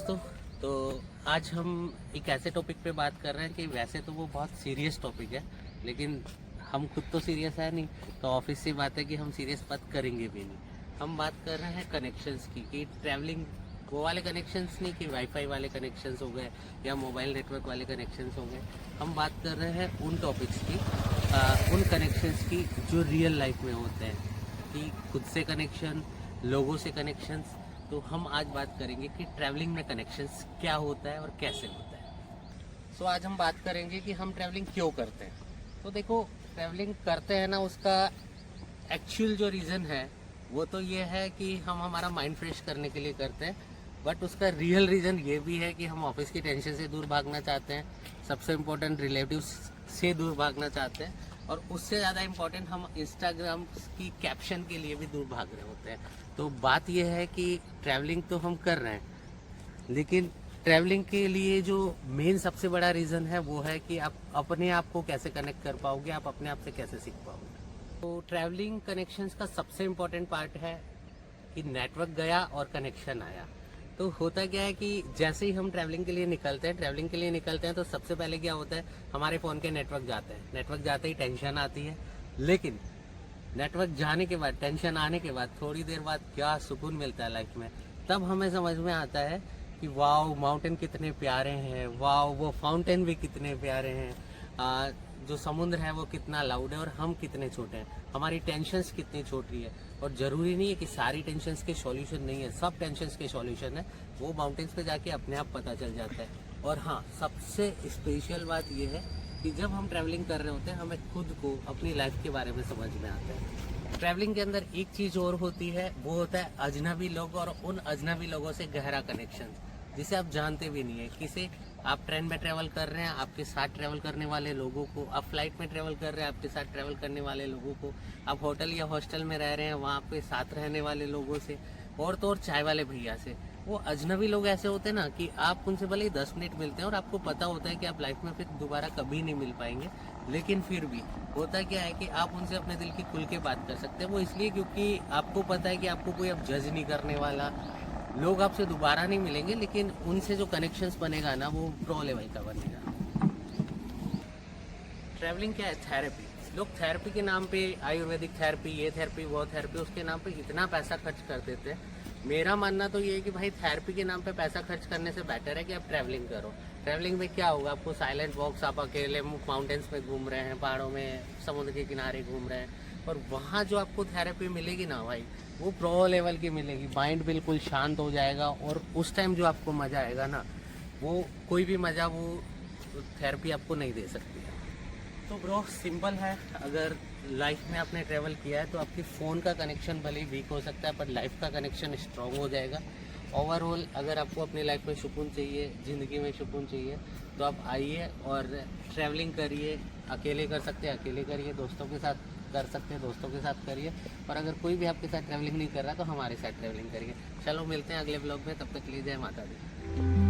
दोस्तों, तो आज हम एक ऐसे टॉपिक पे बात कर रहे हैं कि वैसे तो वो बहुत सीरियस टॉपिक है, लेकिन हम खुद तो सीरियस है नहीं, तो ऑफिस से बात है कि हम सीरियस बात करेंगे भी नहीं। हम बात कर रहे हैं कनेक्शंस की, कि ट्रैवलिंग वो वाले कनेक्शंस नहीं कि वाईफाई वाले कनेक्शंस हो गए या मोबाइल नेटवर्क वाले कनेक्शंस हो गए। हम बात कर रहे हैं उन टॉपिक्स की, उन कनेक्शंस की जो रियल लाइफ में होते हैं, कि खुद से कनेक्शन, लोगों से कनेक्शंस। तो हम आज बात करेंगे कि ट्रैवलिंग में कनेक्शंस क्या होता है और कैसे होता है। सो आज हम बात करेंगे कि हम ट्रैवलिंग क्यों करते हैं। तो देखो, ट्रैवलिंग करते हैं ना, उसका एक्चुअल जो रीज़न है वो तो ये है कि हम हमारा माइंड फ्रेश करने के लिए करते हैं, बट उसका रियल रीज़न ये भी है कि हम ऑफिस की टेंशन से दूर भागना चाहते हैं, सबसे इम्पोर्टेंट रिलेटिव्स से दूर भागना चाहते हैं, और उससे ज़्यादा इम्पोर्टेंट हम इंस्टाग्राम की कैप्शन के लिए भी दूर भाग रहे होते हैं। तो बात यह है कि ट्रैवलिंग तो हम कर रहे हैं, लेकिन ट्रैवलिंग के लिए जो मेन सबसे बड़ा रीज़न है वो है कि आप अपने आप को कैसे कनेक्ट कर पाओगे, आप अपने आप से कैसे सीख पाओगे। तो ट्रैवलिंग कनेक्शंस का सबसे इम्पोर्टेंट पार्ट है कि नेटवर्क गया और कनेक्शन आया। तो होता क्या है कि जैसे ही हम ट्रैवलिंग के लिए निकलते हैं तो सबसे पहले क्या होता है, हमारे फ़ोन के नेटवर्क जाते हैं। नेटवर्क जाते ही टेंशन आती है, लेकिन नेटवर्क जाने के बाद, टेंशन आने के बाद थोड़ी देर बाद क्या सुकून मिलता है लाइफ में। तब हमें समझ में आता है कि वाओ, माउंटेन कितने प्यारे हैं, वाओ वो फाउंटेन भी कितने प्यारे हैं, जो समुद्र है वो कितना लाउड है और हम कितने छोटे हैं, हमारी टेंशन्स कितनी छोटी है। और ज़रूरी नहीं है कि सारी टेंशन्स के सॉल्यूशन नहीं है, सब टेंशन्स के सॉल्यूशन है वो माउंटेन्स पे जाके अपने आप पता चल जाता है। और हाँ, सबसे स्पेशल बात ये है कि जब हम ट्रैवलिंग कर रहे होते हैं हमें खुद को, अपनी लाइफ के बारे में समझ में आता है। ट्रैवलिंग के अंदर एक चीज़ और होती है, वो होता है अजनबी लोग, और उन अजनबी लोगों से गहरा कनेक्शन जिसे आप जानते भी नहीं है। किसे आप ट्रेन में ट्रैवल कर रहे हैं, आपके साथ ट्रैवल करने वाले लोगों को, आप फ्लाइट में ट्रैवल कर रहे हैं, आपके साथ ट्रैवल करने वाले लोगों को, आप होटल या हॉस्टल में रह रहे हैं, वहाँ पे साथ रहने वाले लोगों से, और तो और चाय वाले भैया से। वो अजनबी लोग ऐसे होते हैं ना कि आप उनसे भले ही 10 मिनट मिलते हैं और आपको पता होता है कि आप लाइफ में फिर दोबारा कभी नहीं मिल पाएंगे, लेकिन फिर भी होता क्या है कि आप उनसे अपने दिल की खुल के बात कर सकते हैं। वो इसलिए क्योंकि आपको पता है कि आपको कोई अब जज नहीं करने वाला, लोग आपसे दोबारा नहीं मिलेंगे, लेकिन उनसे जो कनेक्शंस बनेगा ना, वो प्रो लेवल का बनेगा। ट्रैवलिंग क्या है? थेरेपी। लोग थेरेपी के नाम पे, आयुर्वेदिक थेरेपी, ये थेरेपी, वो थेरेपी, उसके नाम पे इतना पैसा खर्च कर देते हैं। मेरा मानना तो ये है कि भाई, थेरेपी के नाम पे पैसा खर्च करने से बेटर है कि आप ट्रैवलिंग करो। ट्रैवलिंग में क्या होगा, आपको साइलेंट वॉक्स, आप अकेले माउंटेन्स में घूम रहे हैं, पहाड़ों में, समुद्र के किनारे घूम रहे हैं, और वहाँ जो आपको थेरेपी मिलेगी ना भाई, वो प्रो लेवल की मिलेगी। माइंड बिल्कुल शांत हो जाएगा, और उस टाइम जो आपको मज़ा आएगा ना, वो कोई भी मज़ा वो थेरेपी आपको नहीं दे सकती है। तो ब्रो, सिंपल है, अगर लाइफ में आपने ट्रैवल किया है तो आपकी फ़ोन का कनेक्शन भले ही वीक हो सकता है, पर लाइफ का कनेक्शन स्ट्रॉन्ग हो जाएगा। ओवरऑल अगर आपको अपनी लाइफ में सुकून चाहिए, ज़िंदगी में सुकून चाहिए, तो आप आइए और ट्रैवलिंग करिए। अकेले कर सकते हैं, अकेले करिए, दोस्तों के साथ कर सकते हैं, दोस्तों के साथ करिए, और अगर कोई भी आपके साथ ट्रैवलिंग नहीं कर रहा तो हमारे साथ ट्रैवलिंग करिए। चलो, मिलते हैं अगले ब्लॉग में, तब तक के लिए जय माता दी।